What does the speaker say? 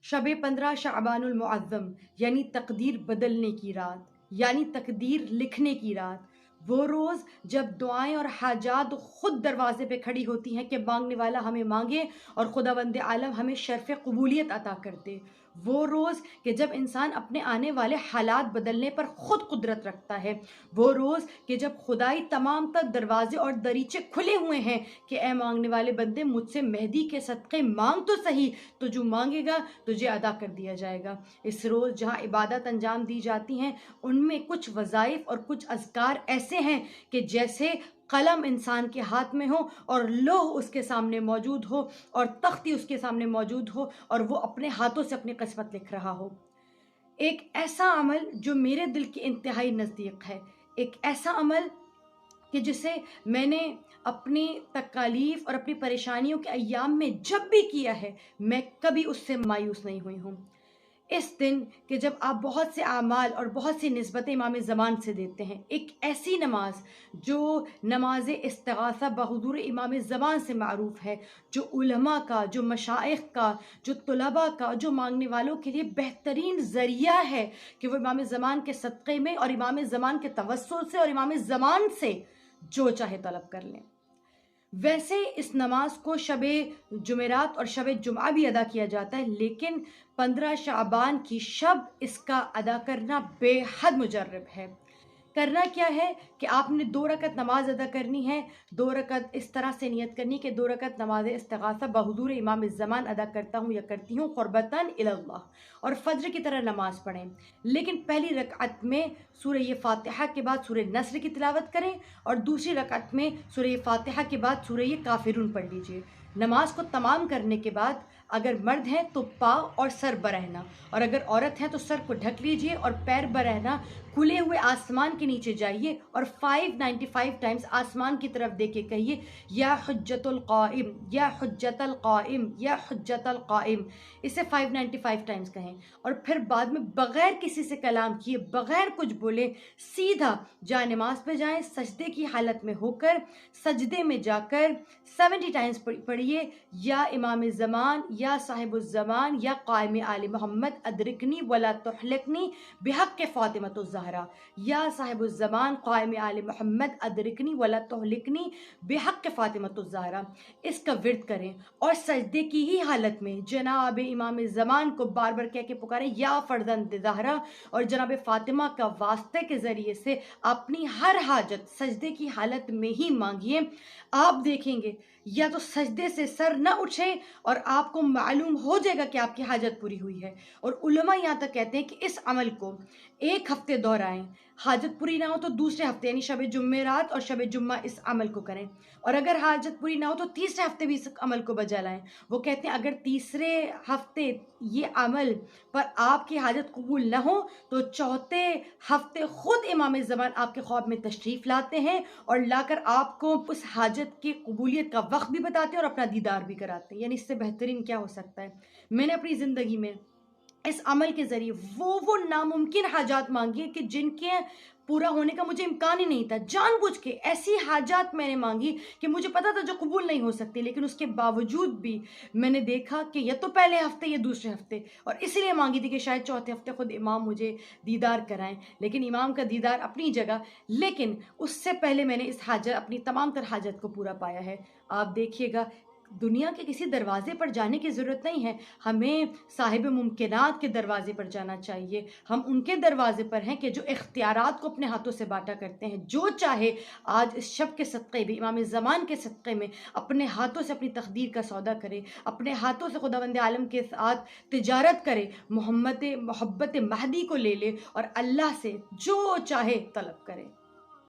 شب 15 شعبان المعظم یعنی تقدیر بدلنے کی رات، یعنی تقدیر لکھنے کی رات، وہ روز جب دعائیں اور حاجات خود دروازے پہ کھڑی ہوتی ہیں کہ مانگنے والا ہمیں مانگے اور خداوند عالم ہمیں شرف قبولیت عطا کر دے۔ وہ روز کہ جب انسان اپنے آنے والے حالات بدلنے پر خود قدرت رکھتا ہے۔ وہ روز کہ جب خدائی تمام تر دروازے اور دریچے کھلے ہوئے ہیں کہ اے مانگنے والے بندے مجھ سے مہدی کے صدقے مانگ تو صحیح، تو جو مانگے گا تجھے ادا کر دیا جائے گا۔ اس روز جہاں عبادت انجام دی جاتی ہیں ان میں کچھ وظائف اور کچھ اذکار ایسے ہیں کہ جیسے قلم انسان کے ہاتھ میں ہو اور لوح اس کے سامنے موجود ہو اور تختی اس کے سامنے موجود ہو اور وہ اپنے ہاتھوں سے اپنی قسمت لکھ رہا ہو۔ ایک ایسا عمل جو میرے دل کے انتہائی نزدیک ہے، ایک ایسا عمل کہ جسے میں نے اپنی تکالیف اور اپنی پریشانیوں کے ایام میں جب بھی کیا ہے، میں کبھی اس سے مایوس نہیں ہوئی ہوں۔ اس دن کہ جب آپ بہت سے اعمال اور بہت سی نسبتیں امام زمان سے دیتے ہیں، ایک ایسی نماز جو نماز استغاثہ بحضور امام زمان سے معروف ہے، جو علماء کا، جو مشائخ کا، جو طلباء کا، جو مانگنے والوں کے لیے بہترین ذریعہ ہے کہ وہ امام زمان کے صدقے میں اور امام زمان کے توسل سے اور امام زمان سے جو چاہے طلب کر لیں۔ ویسے اس نماز کو شب جمعرات اور شب جمعہ بھی ادا کیا جاتا ہے، لیکن 15 شعبان کی شب اس کا ادا کرنا بے حد مجرب ہے۔ کرنا کیا ہے کہ آپ نے 2 رکعت نماز ادا کرنی ہے، 2 رکعت اس طرح سے نیت کرنی کہ 2 رکعت نماز استغاثہ بحضور امام الزمان ادا کرتا ہوں یا کرتی ہوں قربتاً الی اللہ، اور فجر کی طرح نماز پڑھیں، لیکن پہلی رکعت میں سورہ فاتحہ کے بعد سورہ نصر کی تلاوت کریں اور دوسری رکعت میں سورہ فاتحہ کے بعد سورہ کافرون پڑھ لیجئے۔ نماز کو تمام کرنے کے بعد اگر مرد ہیں تو پاؤں اور سر برہنہ، اور اگر عورت ہیں تو سر کو ڈھک لیجئے اور پیر برہنہ کھلے ہوئے آسمان کے نیچے جائیے اور 595 ٹائمز آسمان کی طرف دیکھ کے کہیے یا حجت القائم یا حجت القائم یا حجت القائم، اسے 595 ٹائمز کہیں، اور پھر بعد میں بغیر کسی سے کلام کیے، بغیر کچھ بولے سیدھا جائے نماز پہ جائیں، سجدے کی حالت میں ہو کر سجدے میں جا کر 70 ٹائمز پڑھیے یا امام زمان یا صاحب الزمان یا قائم آل محمد ادرکنی ولا تحلکنی بحق فاطمۃ الزہرا، یا صاحب الزمان قائم آل محمد ادرکنی ولا تحلکنی بحق فاطمۃ الزہرا۔ اس کا ورد کریں اور سجدے کی ہی حالت میں جناب امام زمان کو بار بار کہہ کے پکاریں یا فرزند زہرا، اور جناب فاطمہ کا واسطے کے ذریعے سے اپنی ہر حاجت سجدے کی حالت میں ہی مانگیے۔ آپ دیکھیں گے یا تو سجدے سے سر نہ اٹھے اور آپ کو معلوم ہو جائے گا کہ آپ کی حاجت پوری ہوئی ہے۔ اور علماء یہاں تک کہتے ہیں کہ اس عمل کو 1 ہفتے دہرائیں، حاجت پوری نہ ہو تو دوسرے ہفتے یعنی شب جمعرات اور شب جمعہ اس عمل کو کریں، اور اگر حاجت پوری نہ ہو تو تیسرے ہفتے بھی اس عمل کو بجا لائیں۔ وہ کہتے ہیں اگر تیسرے ہفتے یہ عمل پر آپ کی حاجت قبول نہ ہو تو چوتھے ہفتے خود امام زمان آپ کے خواب میں تشریف لاتے ہیں اور لا کر آپ کو اس حاجت کی قبولیت کا وقت بھی بتاتے ہیں اور اپنا دیدار بھی کراتے ہیں۔ یعنی اس سے بہترین کیا ہو سکتا ہے؟ میں نے اپنی زندگی میں اس عمل کے ذریعے وہ ناممکن حاجات مانگی کہ جن کے پورا ہونے کا مجھے امکان ہی نہیں تھا، جان بوجھ کے ایسی حاجات میں نے مانگی کہ مجھے پتا تھا جو قبول نہیں ہو سکتی، لیکن اس کے باوجود بھی میں نے دیکھا کہ یا تو پہلے ہفتے یا دوسرے ہفتے، اور اس لیے مانگی تھی کہ شاید چوتھے ہفتے خود امام مجھے دیدار کرائیں، لیکن امام کا دیدار اپنی جگہ، لیکن اس سے پہلے میں نے اس حاجت اپنی تمام تر حاجت کو پورا پایا ہے۔ آپ دیکھیے گا دنیا کے کسی دروازے پر جانے کی ضرورت نہیں ہے، ہمیں صاحب ممکنات کے دروازے پر جانا چاہیے۔ ہم ان کے دروازے پر ہیں کہ جو اختیارات کو اپنے ہاتھوں سے بانٹا کرتے ہیں، جو چاہے آج اس شب کے صدقے بھی امام زمان کے صدقے میں اپنے ہاتھوں سے اپنی تقدیر کا سودا کرے، اپنے ہاتھوں سے خداوند عالم کے ساتھ تجارت کرے، محبت مہدی کو لے لے اور اللہ سے جو چاہے طلب کرے۔